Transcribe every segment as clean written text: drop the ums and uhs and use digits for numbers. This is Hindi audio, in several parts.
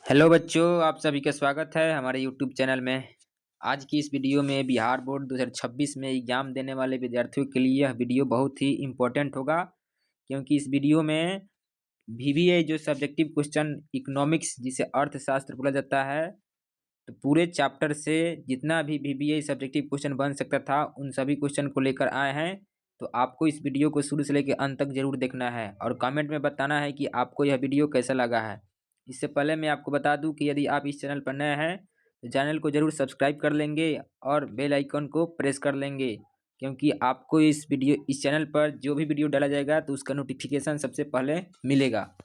हेलो बच्चों, आप सभी का स्वागत है हमारे यूट्यूब चैनल में। आज की इस वीडियो में बिहार बोर्ड 2026 में एग्जाम देने वाले विद्यार्थियों के लिए यह वीडियो बहुत ही इम्पोर्टेंट होगा, क्योंकि इस वीडियो में वीवीए जो सब्जेक्टिव क्वेश्चन इकोनॉमिक्स जिसे अर्थशास्त्र बोला जाता है, तो पूरे चैप्टर से जितना भी वीवीए सब्जेक्टिव क्वेश्चन बन सकता था उन सभी क्वेश्चन को लेकर आए हैं। तो आपको इस वीडियो को शुरू से लेकर अंत तक जरूर देखना है और कमेंट में बताना है कि आपको यह वीडियो कैसा लगा है। इससे पहले मैं आपको बता दूं कि यदि आप इस चैनल पर नए हैं तो चैनल को जरूर सब्सक्राइब कर लेंगे और बेल आइकन को प्रेस कर लेंगे, क्योंकि आपको इस चैनल पर जो भी वीडियो डाला जाएगा तो उसका नोटिफिकेशन सबसे पहले मिलेगा।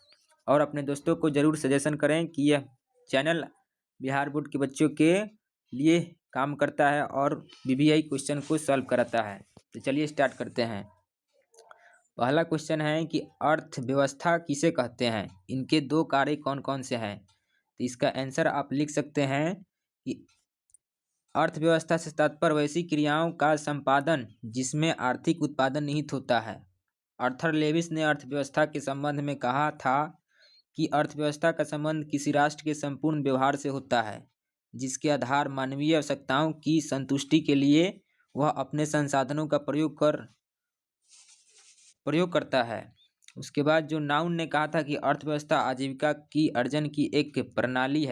और अपने दोस्तों को ज़रूर सजेशन करें कि यह चैनल बिहार बोर्ड के बच्चों के लिए काम करता है और वीवीआई क्वेश्चन को सॉल्व कराता है। तो चलिए स्टार्ट करते हैं। पहला क्वेश्चन है कि अर्थव्यवस्था किसे कहते हैं, इनके दो कार्य कौन कौन से हैं। तो इसका आंसर आप लिख सकते हैं कि अर्थव्यवस्था से तात्पर्य वैसी क्रियाओं का संपादन जिसमें आर्थिक उत्पादन निहित होता है। आर्थर लेविस ने अर्थव्यवस्था के संबंध में कहा था कि अर्थव्यवस्था का संबंध किसी राष्ट्र के संपूर्ण व्यवहार से होता है, जिसके आधार मानवीय आवश्यकताओं की संतुष्टि के लिए वह अपने संसाधनों का प्रयोग करता है। उसके बाद जो नाउन ने कहा था कि अर्थव्यवस्था आजीविका की अर्जन की एक प्रणाली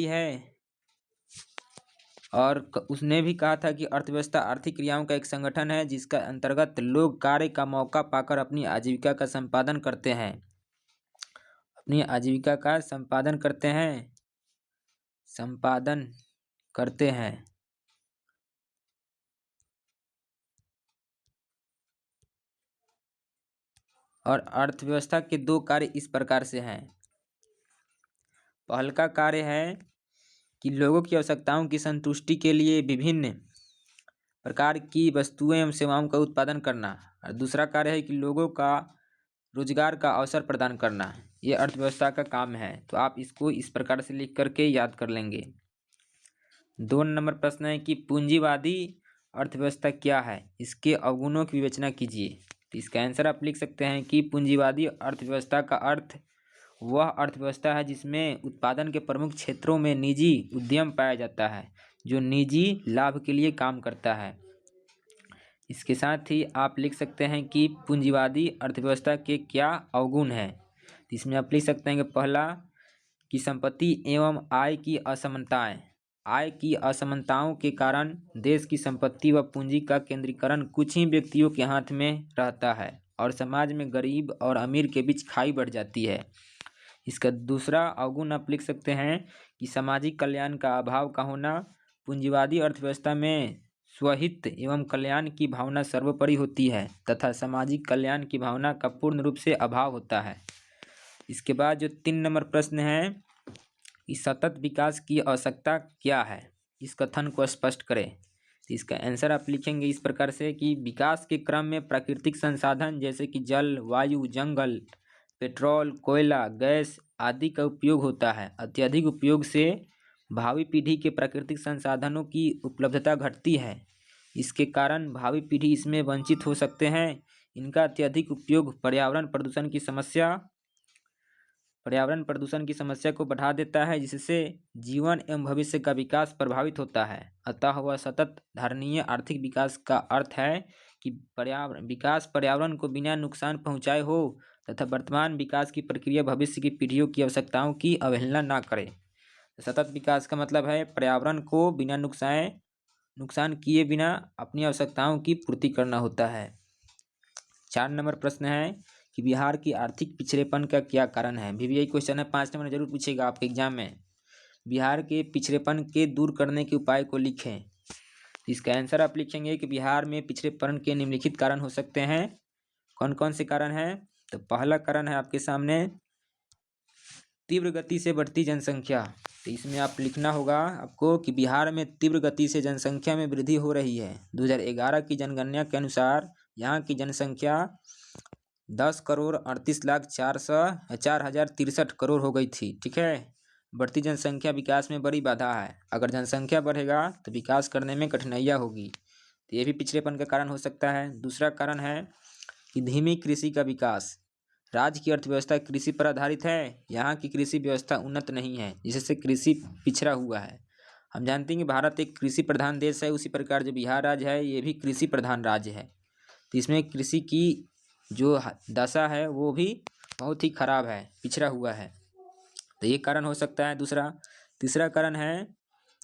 है और उसने भी कहा था कि अर्थव्यवस्था आर्थिक क्रियाओं का एक संगठन है जिसका अंतर्गत लोग कार्य का मौका पाकर अपनी आजीविका का संपादन करते हैं। और अर्थव्यवस्था के दो कार्य इस प्रकार से हैं। पहला कार्य है कि लोगों की आवश्यकताओं की संतुष्टि के लिए विभिन्न प्रकार की वस्तुएं एवं सेवाओं का उत्पादन करना, और दूसरा कार्य है कि लोगों का रोजगार का अवसर प्रदान करना। ये अर्थव्यवस्था का काम है। तो आप इसको इस प्रकार से लिख करके याद कर लेंगे। 2 नंबर प्रश्न है कि पूंजीवादी अर्थव्यवस्था क्या है, इसके अवगुणों की विवेचना कीजिए। तो इसका आंसर आप लिख सकते हैं कि पूंजीवादी अर्थव्यवस्था का अर्थ वह अर्थव्यवस्था है जिसमें उत्पादन के प्रमुख क्षेत्रों में निजी उद्यम पाया जाता है, जो निजी लाभ के लिए काम करता है। इसके साथ ही आप लिख सकते हैं कि पूंजीवादी अर्थव्यवस्था के क्या अवगुण हैं। तो इसमें आप लिख सकते हैं कि पहला कि संपत्ति एवं आय की असमानताएं। आय की असमानताओं के कारण देश की संपत्ति व पूंजी का केंद्रीकरण कुछ ही व्यक्तियों के हाथ में रहता है और समाज में गरीब और अमीर के बीच खाई बढ़ जाती है। इसका दूसरा अवगुण आप लिख सकते हैं कि सामाजिक कल्याण का अभाव का होना। पूंजीवादी अर्थव्यवस्था में स्वहित एवं कल्याण की भावना सर्वोपरि होती है तथा सामाजिक कल्याण की भावना का पूर्ण रूप से अभाव होता है। इसके बाद जो 3 नंबर प्रश्न है कि सतत विकास की आवश्यकता क्या है, इस कथन को स्पष्ट करें। तो इसका आंसर आप लिखेंगे इस प्रकार से कि विकास के क्रम में प्राकृतिक संसाधन जैसे कि जल, वायु, जंगल, पेट्रोल, कोयला, गैस आदि का उपयोग होता है। अत्यधिक उपयोग से भावी पीढ़ी के प्राकृतिक संसाधनों की उपलब्धता घटती है। इसके कारण भावी पीढ़ी इसमें वंचित हो सकते हैं। इनका अत्यधिक उपयोग पर्यावरण प्रदूषण की समस्या को बढ़ा देता है, जिससे जीवन एवं भविष्य का विकास प्रभावित होता है। अतः वह सतत धारणीय आर्थिक विकास का अर्थ है कि पर्यावरण को बिना नुकसान पहुँचाए हो तथा वर्तमान विकास की प्रक्रिया भविष्य की पीढ़ियों की आवश्यकताओं की अवहेलना ना करे। सतत विकास का मतलब है पर्यावरण को बिना नुकसान किए बिना अपनी आवश्यकताओं की पूर्ति करना होता है। 4 नंबर प्रश्न है कि बिहार की आर्थिक पिछड़ेपन का क्या कारण है। वीवीआई क्वेश्चन है, 5 नंबर जरूर पूछेगा आपके एग्जाम में। बिहार के पिछड़ेपन के दूर करने के उपाय को लिखें। इसका आंसर आप लिखेंगे कि बिहार में पिछड़ेपन के निम्नलिखित कारण हो सकते हैं। कौन कौन से कारण हैं? तो पहला कारण है आपके सामने तीव्र गति से बढ़ती जनसंख्या। तो इसमें आप लिखना होगा आपको कि बिहार में तीव्र गति से जनसंख्या में वृद्धि हो रही है। 2011 की जनगणना के अनुसार यहाँ की जनसंख्या 10,38,04,63 करोड़ हो गई थी। ठीक है, बढ़ती जनसंख्या विकास में बड़ी बाधा है। अगर जनसंख्या बढ़ेगा तो विकास करने में कठिनाइयाँ होगी, तो ये भी पिछड़ेपन का कारण हो सकता है। दूसरा कारण है कि धीमी कृषि का विकास। राज्य की अर्थव्यवस्था कृषि पर आधारित है। यहाँ की कृषि व्यवस्था उन्नत नहीं है, जिससे कृषि पिछड़ा हुआ है। हम जानते हैं कि भारत एक कृषि प्रधान देश है, उसी प्रकार जो बिहार राज्य है ये भी कृषि प्रधान राज्य है। तो इसमें कृषि की जो दशा है वो भी बहुत ही खराब है, पिछड़ा हुआ है। तो ये कारण हो सकता है। तीसरा कारण है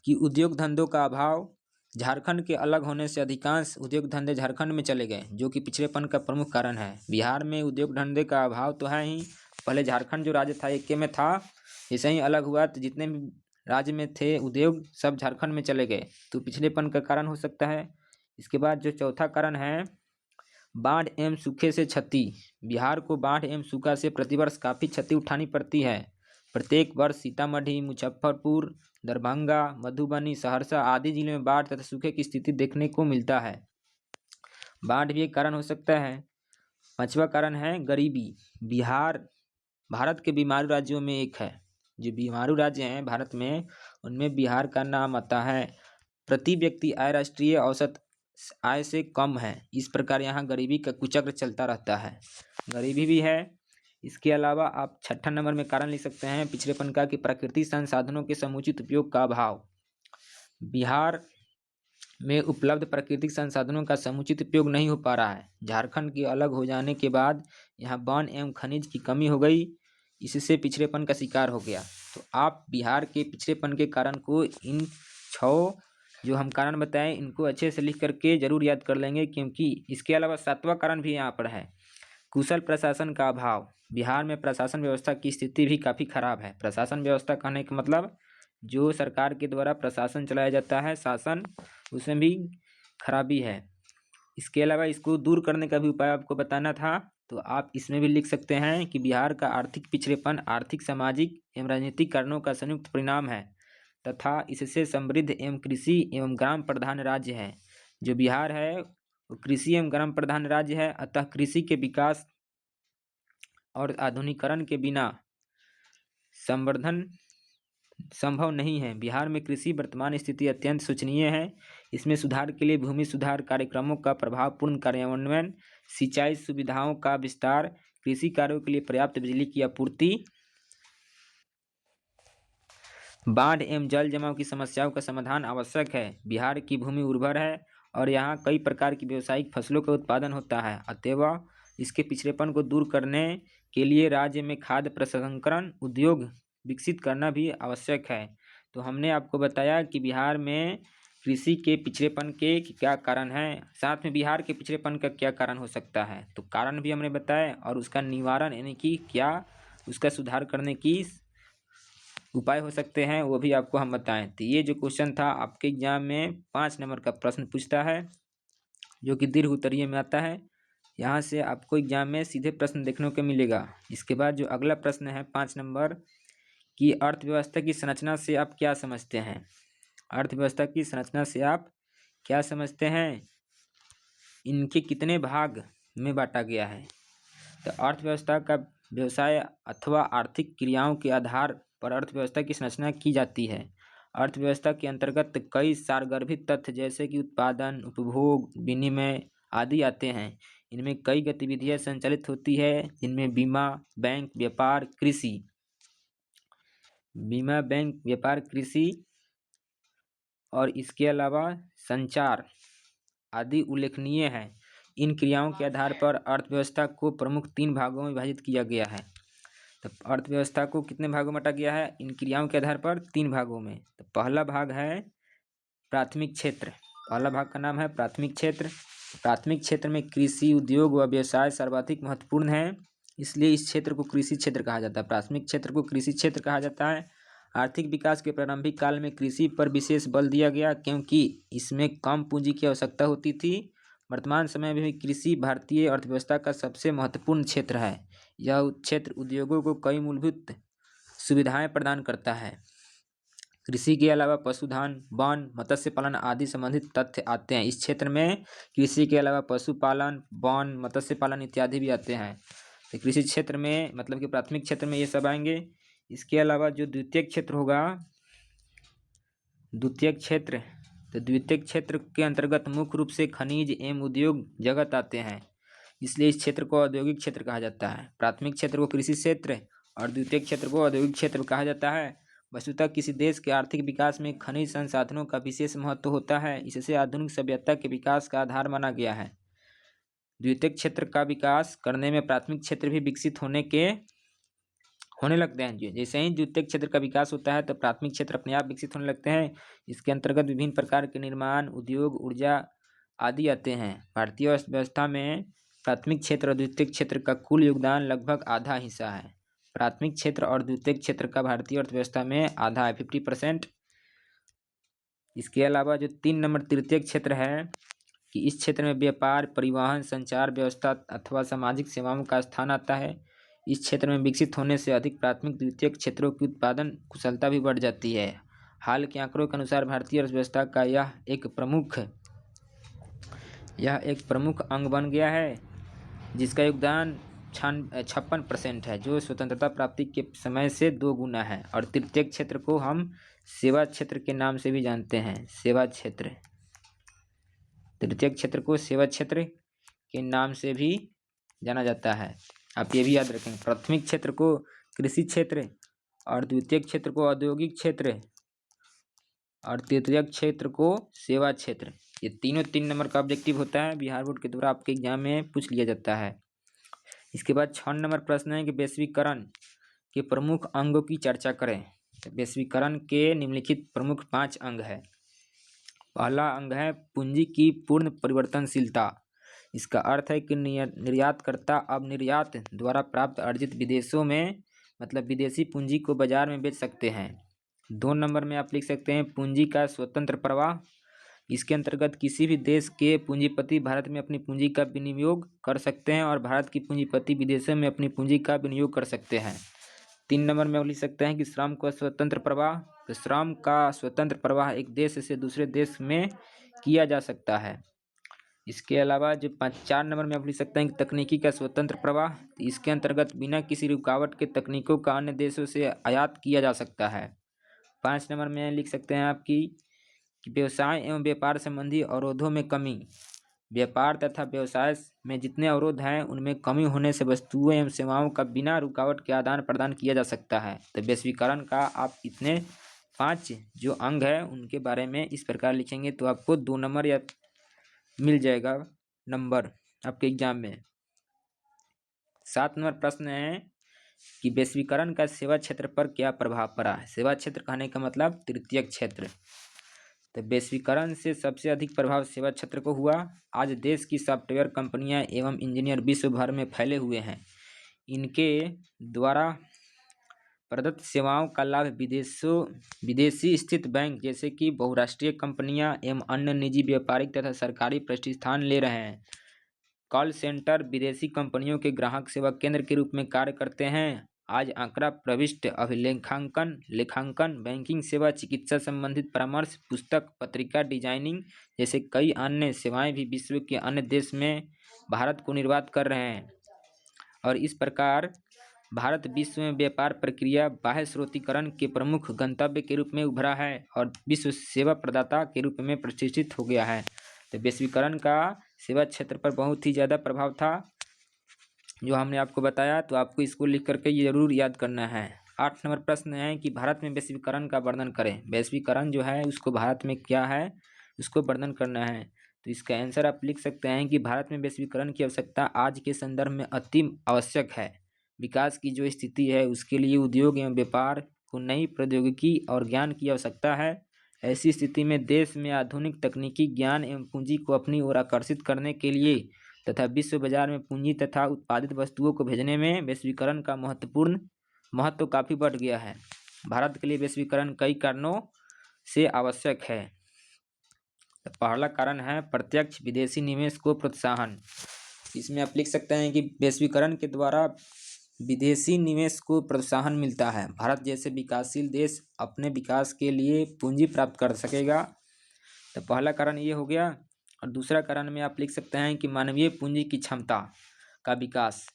कि उद्योग धंधों का अभाव। झारखंड के अलग होने से अधिकांश उद्योग धंधे झारखंड में चले गए, जो कि पिछड़ेपन का प्रमुख कारण है। बिहार में उद्योग धंधे का अभाव तो है ही, पहले झारखंड जो राज्य था एक में था, जैसे ही अलग हुआ तो जितने भी राज्य में थे उद्योग सब झारखंड में चले गए, तो पिछड़ेपन का कारण हो सकता है। इसके बाद जो चौथा कारण है, बाढ़ एवं सूखे से क्षति। बिहार को बाढ़ एवं सूखा से प्रतिवर्ष काफ़ी क्षति उठानी पड़ती है। प्रत्येक वर्ष सीतामढ़ी, मुजफ्फरपुर, दरभंगा, मधुबनी, सहरसा आदि जिलों में बाढ़ तथा सूखे की स्थिति देखने को मिलता है। बाढ़ भी एक कारण हो सकता है। पांचवा कारण है गरीबी। बिहार भारत के बीमारू राज्यों में एक है। जो बीमारू राज्य हैं भारत में, उनमें बिहार का नाम आता है। प्रति व्यक्ति आय राष्ट्रीय औसत आय से कम है। इस प्रकार यहाँ गरीबी का कुचक्र चलता रहता है, गरीबी भी है। इसके अलावा आप छठा नंबर में कारण लिख सकते हैं पिछड़ेपन का, कि प्राकृतिक संसाधनों के समुचित उपयोग का अभाव। बिहार में उपलब्ध प्राकृतिक संसाधनों का समुचित उपयोग नहीं हो पा रहा है। झारखंड के अलग हो जाने के बाद यहाँ वन एवं खनिज की कमी हो गई, इससे पिछड़ेपन का शिकार हो गया। तो आप बिहार के पिछड़ेपन के कारण को, इन 6 जो हम कारण बताएं, इनको अच्छे से लिख करके जरूर याद कर लेंगे, क्योंकि इसके अलावा 7वां कारण भी यहाँ पर है, कुशल प्रशासन का अभाव। बिहार में प्रशासन व्यवस्था की स्थिति भी काफ़ी खराब है। प्रशासन व्यवस्था कहने का मतलब जो सरकार के द्वारा प्रशासन चलाया जाता है, शासन, उसमें भी खराबी है। इसके अलावा इसको दूर करने का भी उपाय आपको बताना था, तो आप इसमें भी लिख सकते हैं कि बिहार का आर्थिक पिछड़ेपन आर्थिक, सामाजिक एवं राजनीतिक कारणों का संयुक्त परिणाम है तथा इससे समृद्ध एवं कृषि एवं ग्राम प्रधान राज्य है। जो बिहार है वो कृषि एवं ग्राम प्रधान राज्य है, अतः कृषि के विकास और आधुनिकीकरण के बिना संवर्धन संभव नहीं है। बिहार में कृषि वर्तमान स्थिति अत्यंत शोचनीय है। इसमें सुधार के लिए भूमि सुधार कार्यक्रमों का प्रभावपूर्ण कार्यान्वयन, सिंचाई सुविधाओं का विस्तार, कृषि कार्यों के लिए पर्याप्त बिजली की आपूर्ति, बाढ़ एवं जल जमाव की समस्याओं का समाधान आवश्यक है। बिहार की भूमि उर्वर है और यहाँ कई प्रकार की व्यावसायिक फसलों का उत्पादन होता है, अतएव इसके पिछड़ेपन को दूर करने के लिए राज्य में खाद्य प्रसंस्करण उद्योग विकसित करना भी आवश्यक है। तो हमने आपको बताया कि बिहार में कृषि के पिछड़ेपन के क्या कारण हैं, साथ में बिहार के पिछड़ेपन का क्या कारण हो सकता है। तो कारण भी हमने बताया और उसका निवारण यानी कि क्या उसका सुधार करने की उपाय हो सकते हैं वो भी आपको हम बताएं। तो ये जो क्वेश्चन था आपके एग्जाम में 5 नंबर का प्रश्न पूछता है, जो कि दीर्घ उत्तरीय में आता है। यहाँ से आपको एग्जाम में सीधे प्रश्न देखने को मिलेगा। इसके बाद जो अगला प्रश्न है 5 नंबर की, अर्थव्यवस्था की संरचना से आप क्या समझते हैं। अर्थव्यवस्था की संरचना से आप क्या समझते हैं, इनके कितने भाग में बांटा गया है। तो अर्थव्यवस्था का व्यवसाय अथवा आर्थिक क्रियाओं के आधार पर अर्थव्यवस्था की संरचना की जाती है। अर्थव्यवस्था के अंतर्गत कई सारगर्भित तथ्य जैसे कि उत्पादन, उपभोग, विनिमय आदि आते हैं। इनमें कई गतिविधियां संचालित होती है, जिनमें बीमा, बैंक, व्यापार, कृषि और इसके अलावा संचार आदि उल्लेखनीय है। इन क्रियाओं के आधार पर अर्थव्यवस्था को प्रमुख 3 भागों में विभाजित किया गया है। तो अर्थव्यवस्था को कितने भागों में बांटा गया है, इन क्रियाओं के आधार पर 3 भागों में। तो पहला भाग है प्राथमिक क्षेत्र। पहला भाग का नाम है प्राथमिक क्षेत्र। प्राथमिक क्षेत्र में कृषि, उद्योग व व्यवसाय सर्वाधिक महत्वपूर्ण है, इसलिए इस क्षेत्र को कृषि क्षेत्र कहा जाता है। प्राथमिक क्षेत्र को कृषि क्षेत्र कहा जाता है। आर्थिक विकास के प्रारंभिक काल में कृषि पर विशेष बल दिया गया, क्योंकि इसमें कम पूंजी की आवश्यकता होती थी। वर्तमान समय में भी कृषि भारतीय अर्थव्यवस्था का सबसे महत्वपूर्ण क्षेत्र है। यह क्षेत्र उद्योगों को कई मूलभूत सुविधाएं प्रदान करता है। कृषि के अलावा पशुधन, वन, मत्स्य पालन आदि संबंधित तथ्य आते हैं। इस क्षेत्र में कृषि के अलावा पशुपालन, वन, मत्स्य पालन इत्यादि भी आते हैं। तो कृषि क्षेत्र में मतलब कि प्राथमिक क्षेत्र में ये सब आएंगे। इसके अलावा जो द्वितीयक क्षेत्र होगा, द्वितीयक क्षेत्र के अंतर्गत मुख्य रूप से खनिज एवं उद्योग जगत आते हैं। इसलिए इस क्षेत्र को औद्योगिक क्षेत्र कहा जाता है। प्राथमिक क्षेत्र को कृषि क्षेत्र और द्वितीयक क्षेत्र को औद्योगिक क्षेत्र कहा जाता है। वस्तुतः किसी देश के आर्थिक विकास में खनिज संसाधनों का विशेष महत्व होता है। इससे आधुनिक सभ्यता के विकास का आधार माना गया है। द्वितीयक क्षेत्र का विकास करने में प्राथमिक क्षेत्र भी विकसित होने लगते हैं। जैसे ही द्वितीयक क्षेत्र का विकास होता है तो प्राथमिक क्षेत्र अपने आप विकसित होने लगते हैं। इसके अंतर्गत विभिन्न प्रकार के निर्माण, उद्योग, ऊर्जा आदि आते हैं। भारतीय अर्थव्यवस्था में प्राथमिक क्षेत्र और द्वितीयक क्षेत्र का कुल योगदान लगभग आधा हिस्सा है। प्राथमिक क्षेत्र और द्वितीयक क्षेत्र का भारतीय अर्थव्यवस्था में आधा है, 50%। इसके अलावा जो 3 नंबर तृतीयक क्षेत्र है कि इस क्षेत्र में व्यापार, परिवहन, संचार व्यवस्था अथवा सामाजिक सेवाओं का स्थान आता है। इस क्षेत्र में विकसित होने से अधिक प्राथमिक द्वितीयक क्षेत्रों की उत्पादन कुशलता भी बढ़ जाती है। हाल के आंकड़ों के अनुसार भारतीय अर्थव्यवस्था का यह एक प्रमुख अंग बन गया है, जिसका योगदान 56% है, जो स्वतंत्रता प्राप्ति के समय से 2 गुना है। और तृतीयक क्षेत्र को हम सेवा क्षेत्र के नाम से भी जानते हैं। सेवा क्षेत्र, तृतीयक क्षेत्र को सेवा क्षेत्र के नाम से भी जाना जाता है। आप ये भी याद रखें, प्राथमिक क्षेत्र को कृषि क्षेत्र और द्वितीयक क्षेत्र को औद्योगिक क्षेत्र और तृतीयक क्षेत्र को सेवा क्षेत्र। ये तीनों 3 नंबर का ऑब्जेक्टिव होता है, बिहार बोर्ड के द्वारा आपके एग्जाम में पूछ लिया जाता है। इसके बाद 6 नंबर प्रश्न है कि वैश्वीकरण के प्रमुख अंगों की चर्चा करें। वैश्वीकरण के निम्नलिखित प्रमुख 5 अंग है। पहला अंग है पूंजी की पूर्ण परिवर्तनशीलता। इसका अर्थ है कि निर्यातकर्ता अब निर्यात द्वारा प्राप्त अर्जित विदेशों में मतलब विदेशी पूंजी को बाजार में बेच सकते हैं। 2 नंबर में आप लिख सकते हैं पूंजी का स्वतंत्र प्रवाह। इसके अंतर्गत किसी भी देश के पूंजीपति भारत में अपनी पूंजी का विनियोग कर सकते हैं और भारत की पूंजीपति विदेशों में अपनी पूंजी का विनियोग कर सकते हैं। 3 नंबर में आप लिख सकते हैं कि श्रम का स्वतंत्र प्रवाह। तो श्रम का स्वतंत्र प्रवाह एक देश से दूसरे देश में किया जा सकता है। इसके अलावा जो 4 नंबर में आप लिख सकते हैं कि तकनीकी का स्वतंत्र प्रवाह। इसके अंतर्गत बिना किसी रुकावट के तकनीकों का अन्य देशों से आयात किया जा सकता है। 5 नंबर में लिख सकते हैं आपकी व्यवसाय एवं व्यापार संबंधी अवरोधों में कमी। व्यापार तथा व्यवसाय में जितने अवरोध हैं उनमें कमी होने से वस्तुओं एवं सेवाओं का बिना रुकावट के आदान प्रदान किया जा सकता है। तो वैश्वीकरण का आप इतने 5 जो अंग है उनके बारे में इस प्रकार लिखेंगे तो आपको 2 नंबर या मिल जाएगा नंबर आपके एग्जाम में। 7 नंबर प्रश्न है कि वैश्वीकरण का सेवा क्षेत्र पर क्या प्रभाव पड़ा है। सेवा क्षेत्र कहने का मतलब तृतीयक क्षेत्र। तो वैश्वीकरण से सबसे अधिक प्रभाव सेवा क्षेत्र को हुआ। आज देश की सॉफ्टवेयर कंपनियां एवं इंजीनियर विश्व भर में फैले हुए हैं। इनके द्वारा प्रदत्त सेवाओं का लाभ विदेशी स्थित बैंक जैसे कि बहुराष्ट्रीय कंपनियां एवं अन्य निजी व्यापारिक तथा सरकारी प्रतिष्ठान ले रहे हैं। कॉल सेंटर विदेशी कंपनियों के ग्राहक सेवा केंद्र के रूप में कार्य करते हैं। आज आंकड़ा प्रविष्ट अभिलेखांकन, लेखांकन, बैंकिंग सेवा, चिकित्सा संबंधित परामर्श, पुस्तक, पत्रिका डिजाइनिंग जैसे कई अन्य सेवाएं भी विश्व के अन्य देश में भारत को निर्वात कर रहे हैं। और इस प्रकार भारत विश्व में व्यापार प्रक्रिया बाह्य स्रोतीकरण के प्रमुख गंतव्य के रूप में उभरा है और विश्व सेवा प्रदाता के रूप में प्रतिष्ठित हो गया है। तो वैश्वीकरण का सेवा क्षेत्र पर बहुत ही ज़्यादा प्रभाव था जो हमने आपको बताया। तो आपको इसको लिख करके ये जरूर याद करना है। 8 नंबर प्रश्न है कि भारत में वैश्वीकरण का वर्णन करें। वैश्वीकरण जो है उसको भारत में क्या है उसको वर्णन करना है। तो इसका आंसर आप लिख सकते हैं कि भारत में वैश्वीकरण की आवश्यकता आज के संदर्भ में अति आवश्यक है। विकास की जो स्थिति है उसके लिए उद्योग एवं व्यापार को नई प्रौद्योगिकी और ज्ञान की आवश्यकता है। ऐसी स्थिति में देश में आधुनिक तकनीकी ज्ञान एवं पूंजी को अपनी ओर आकर्षित करने के लिए तथा विश्व बाजार में पूंजी तथा उत्पादित वस्तुओं को भेजने में वैश्वीकरण का महत्व काफ़ी बढ़ गया है। भारत के लिए वैश्वीकरण कई कारणों से आवश्यक है। तो पहला कारण है प्रत्यक्ष विदेशी निवेश को प्रोत्साहन। इसमें आप लिख सकते हैं कि वैश्वीकरण के द्वारा विदेशी निवेश को प्रोत्साहन मिलता है। भारत जैसे विकासशील देश अपने विकास के लिए पूंजी प्राप्त कर सकेगा। तो पहला कारण ये हो गया। और दूसरा कारण में आप लिख सकते हैं कि मानवीय पूंजी की क्षमता का विकास।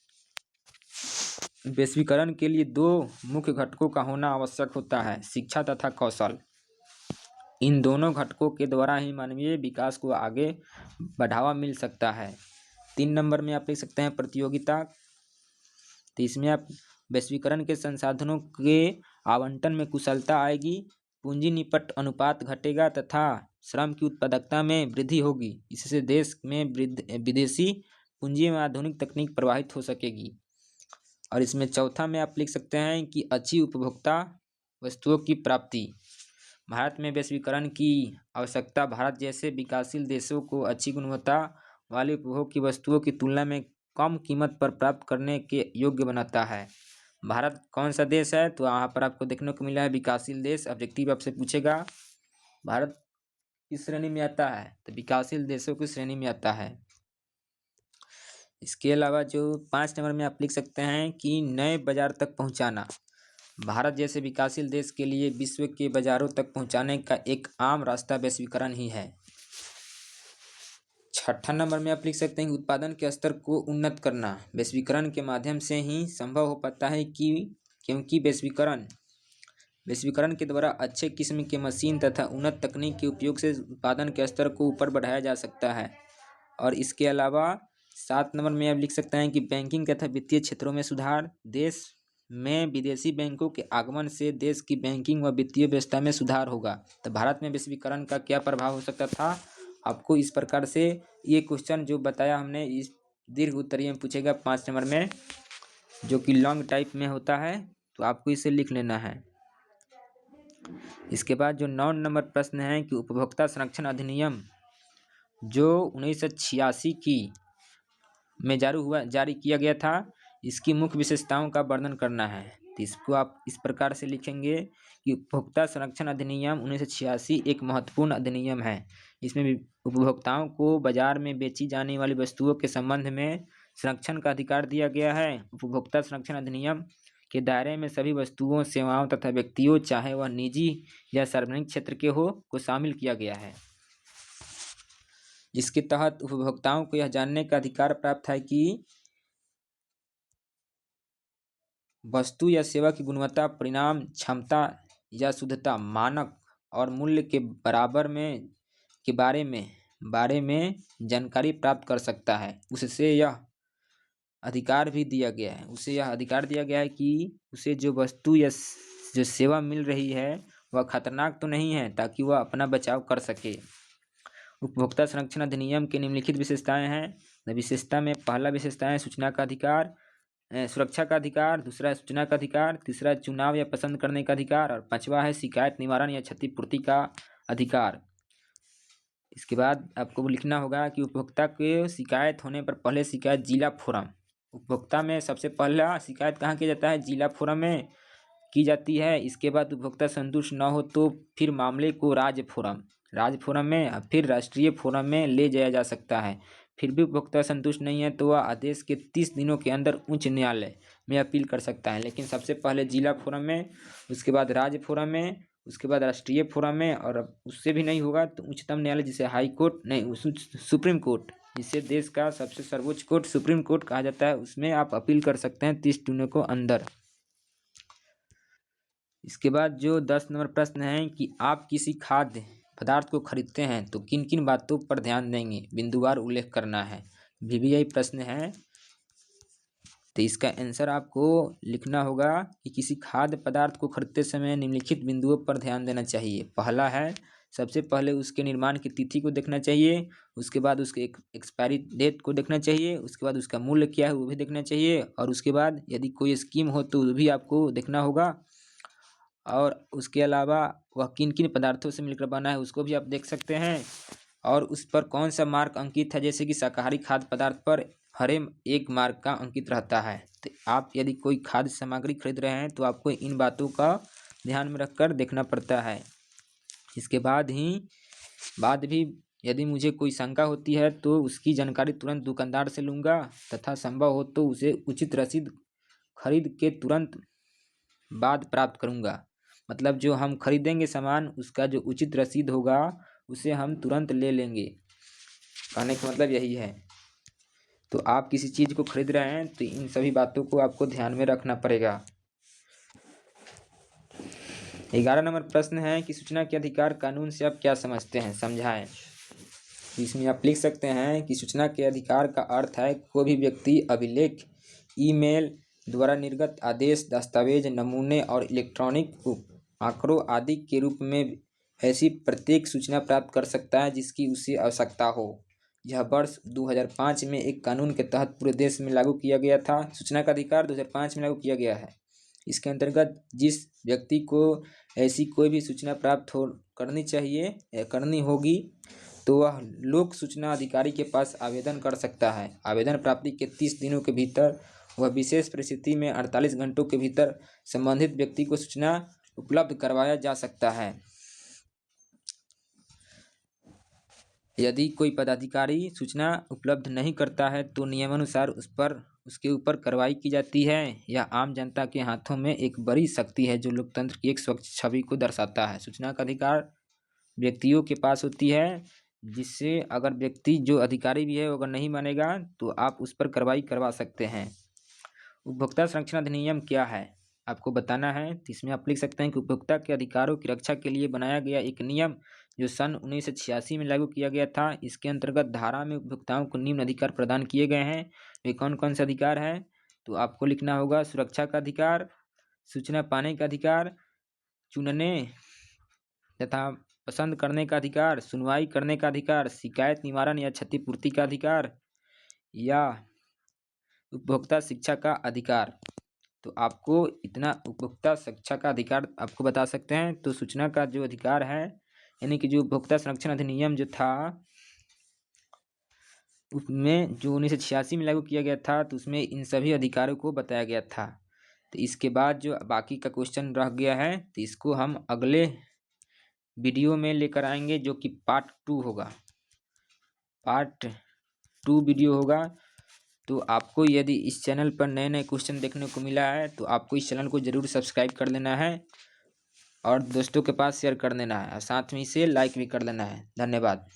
वैश्वीकरण के लिए 2 मुख्य घटकों का होना आवश्यक होता है, शिक्षा तथा कौशल। इन दोनों घटकों के द्वारा ही मानवीय विकास को आगे बढ़ावा मिल सकता है। 3 नंबर में आप लिख सकते हैं प्रतियोगिता। तो इसमें आप वैश्वीकरण के संसाधनों के आवंटन में कुशलता आएगी, पूंजी निपट अनुपात घटेगा तथा श्रम की उत्पादकता में वृद्धि होगी। इससे देश में विदेशी पूंजी में आधुनिक तकनीक प्रवाहित हो सकेगी। और इसमें चौथा में आप लिख सकते हैं कि अच्छी उपभोक्ता वस्तुओं की प्राप्ति। भारत में वैश्वीकरण की आवश्यकता भारत जैसे विकासशील देशों को अच्छी गुणवत्ता वाली उपभोग की वस्तुओं की तुलना में कम कीमत पर प्राप्त करने के योग्य बनाता है। भारत कौन सा देश है? तो यहाँ पर आपको देखने को मिला है विकासशील देश। ऑब्जेक्टिव आपसे पूछेगा भारत किस श्रेणी में आता है? तो विकासशील देशों की श्रेणी में आता है। इसके अलावा जो 5 नंबर में आप लिख सकते हैं कि नए बाजार तक पहुंचाना। भारत जैसे विकासशील देश के लिए विश्व के बाजारों तक पहुंचाने का एक आम रास्ता वैश्वीकरण ही है। 6 नंबर में आप लिख सकते हैं कि उत्पादन के स्तर को उन्नत करना वैश्वीकरण के माध्यम से ही संभव हो पाता है क्योंकि वैश्वीकरण के द्वारा अच्छे किस्म के मशीन तथा उन्नत तकनीक के उपयोग से उत्पादन के स्तर को ऊपर बढ़ाया जा सकता है। और इसके अलावा 7 नंबर में आप लिख सकते हैं कि बैंकिंग तथा वित्तीय क्षेत्रों में सुधार। देश में विदेशी बैंकों के आगमन से देश की बैंकिंग व वित्तीय व्यवस्था में सुधार होगा। तो भारत में वैश्वीकरण का क्या प्रभाव हो सकता था? आपको इस प्रकार से ये क्वेश्चन जो बताया हमने इस दीर्घ उत्तरीय में पूछेगा 5 नंबर में, जो कि लॉन्ग टाइप में होता है, तो आपको इसे लिख लेना है। इसके बाद जो 9 नंबर प्रश्न है कि उपभोक्ता संरक्षण अधिनियम जो 1986 में जारी किया गया था, इसकी मुख्य विशेषताओं का वर्णन करना है। तो इसको आप इस प्रकार से लिखेंगे कि उपभोक्ता संरक्षण अधिनियम 1986 एक महत्वपूर्ण अधिनियम है। इसमें उपभोक्ताओं को बाजार में बेची जाने वाली वस्तुओं के संबंध में संरक्षण का अधिकार दिया गया है। उपभोक्ता संरक्षण अधिनियम के दायरे में सभी वस्तुओं, सेवाओं तथा व्यक्तियों, चाहे वह निजी या सार्वजनिक क्षेत्र के हो, को शामिल किया गया है। जिसके तहत उपभोक्ताओं को यह जानने का अधिकार प्राप्त है कि वस्तु या सेवा की गुणवत्ता, परिणाम, क्षमता या शुद्धता, मानक और मूल्य के बारे में जानकारी प्राप्त कर सकता है। उसे यह अधिकार दिया गया है कि उसे जो वस्तु या जो सेवा मिल रही है वह खतरनाक तो नहीं है, ताकि वह अपना बचाव कर सके। उपभोक्ता संरक्षण अधिनियम के निम्नलिखित विशेषताएं हैं। विशेषता में पहला विशेषता है सूचना का अधिकार, सुरक्षा का अधिकार, दूसरा है सूचना का अधिकार, तीसरा चुनाव या पसंद करने का अधिकार, और 5वां है शिकायत निवारण या क्षतिपूर्ति का अधिकार। इसके बाद आपको लिखना होगा कि उपभोक्ता के शिकायत होने पर पहले शिकायत जिला फोरम। उपभोक्ता में सबसे पहला शिकायत कहाँ किया जाता है? जिला फोरम में की जाती है। इसके बाद उपभोक्ता संतुष्ट न हो तो फिर मामले को राज्य फोरम में, फिर राष्ट्रीय फोरम में ले जाया जा सकता है। फिर भी उपभोक्ता संतुष्ट नहीं है तो वह आदेश के 30 दिनों के अंदर उच्च न्यायालय में अपील कर सकता है। लेकिन सबसे पहले जिला फोरम में, उसके बाद राज्य फोरम में, उसके बाद राष्ट्रीय फोरम में, और उससे भी नहीं होगा तो उच्चतम न्यायालय, जिसे हाई कोर्ट नहीं, सुप्रीम कोर्ट, जिसे देश का सबसे सर्वोच्च कोर्ट सुप्रीम कोर्ट कहा जाता है, उसमें आप अपील कर सकते हैं 30 दिनों को अंदर। इसके बाद जो 10 नंबर प्रश्न है कि आप किसी खाद्य पदार्थ को खरीदते हैं तो किन किन बातों पर ध्यान देंगे, बिंदुवार उल्लेख करना है। VVI प्रश्न है, तो इसका आंसर आपको लिखना होगा कि किसी खाद्य पदार्थ को खरीदते समय निम्नलिखित बिंदुओं पर ध्यान देना चाहिए। पहला है, सबसे पहले उसके निर्माण की तिथि को देखना चाहिए, उसके बाद उसके एक्सपायरी डेट को देखना चाहिए, उसके बाद उसका मूल्य क्या है वो भी देखना चाहिए, और उसके बाद यदि कोई स्कीम हो तो वो भी आपको देखना होगा, और उसके अलावा वह किन किन पदार्थों से मिलकर बना है उसको भी आप देख सकते हैं, और उस पर कौन सा मार्क अंकित है। जैसे कि शाकाहारी खाद्य पदार्थ पर हरे एक मार्क का अंकित रहता है। तो आप यदि कोई खाद्य सामग्री खरीद रहे हैं तो आपको इन बातों का ध्यान में रखकर देखना पड़ता है। इसके बाद भी यदि मुझे कोई शंका होती है तो उसकी जानकारी तुरंत दुकानदार से लूँगा, तथा संभव हो तो उसे उचित रसीद खरीद के तुरंत बाद प्राप्त करूँगा। मतलब जो हम खरीदेंगे सामान, उसका जो उचित रसीद होगा उसे हम तुरंत ले लेंगे। कहने का मतलब यही है। तो आप किसी चीज़ को खरीद रहे हैं तो इन सभी बातों को आपको ध्यान में रखना पड़ेगा। 11 नंबर प्रश्न है कि सूचना के अधिकार कानून से आप क्या समझते हैं, समझाएं। इसमें आप लिख सकते हैं कि सूचना के अधिकार का अर्थ है कोई भी व्यक्ति अभिलेख, ईमेल द्वारा निर्गत आदेश, दस्तावेज, नमूने और इलेक्ट्रॉनिक आंकड़ों आदि के रूप में ऐसी प्रत्येक सूचना प्राप्त कर सकता है जिसकी उसे आवश्यकता हो। यह वर्ष 2005 में एक कानून के तहत पूरे देश में लागू किया गया था। सूचना का अधिकार 2005 में लागू किया गया है। इसके अंतर्गत जिस व्यक्ति को ऐसी कोई भी सूचना प्राप्त हो करनी चाहिए या करनी होगी तो वह लोक सूचना अधिकारी के पास आवेदन कर सकता है। आवेदन प्राप्ति के 30 दिनों के भीतर वह विशेष परिस्थिति में 48 घंटों के भीतर संबंधित व्यक्ति को सूचना उपलब्ध करवाया जा सकता है। यदि कोई पदाधिकारी सूचना उपलब्ध नहीं करता है तो नियमानुसार उसके ऊपर कार्रवाई की जाती है। यह आम जनता के हाथों में एक बड़ी शक्ति है जो लोकतंत्र की एक स्वच्छ छवि को दर्शाता है। सूचना का अधिकार व्यक्तियों के पास होती है, जिससे अगर व्यक्ति जो अधिकारी भी है वो अगर नहीं मानेगा तो आप उस पर कार्रवाई करवा सकते हैं। उपभोक्ता संरक्षण अधिनियम क्या है आपको बताना है। तो इसमें आप लिख सकते हैं कि उपभोक्ता के अधिकारों की रक्षा के लिए बनाया गया एक नियम जो सन 1986 में लागू किया गया था। इसके अंतर्गत धारा में उपभोक्ताओं को निम्न अधिकार प्रदान किए गए हैं। वे कौन कौन से अधिकार हैं तो आपको लिखना होगा: सुरक्षा का अधिकार, सूचना पाने का अधिकार, चुनने तथा पसंद करने का अधिकार, सुनवाई करने का अधिकार, शिकायत निवारण या क्षतिपूर्ति का अधिकार, या उपभोक्ता शिक्षा का अधिकार। तो आपको इतना उपभोक्ता शिक्षा का अधिकार आपको बता सकते हैं। तो सूचना का जो अधिकार है यानी कि जो उपभोक्ता संरक्षण अधिनियम जो था उसमें जो 1986 में लागू किया गया था तो उसमें इन सभी अधिकारों को बताया गया था। तो इसके बाद जो बाकी का क्वेश्चन रह गया है तो इसको हम अगले वीडियो में लेकर आएंगे जो कि पार्ट 2 होगा। पार्ट 2 वीडियो होगा। तो आपको यदि इस चैनल पर नए नए क्वेश्चन देखने को मिला है तो आपको इस चैनल को ज़रूर सब्सक्राइब कर लेना है और दोस्तों के पास शेयर कर देना है और साथ में इसे लाइक भी कर लेना है। धन्यवाद।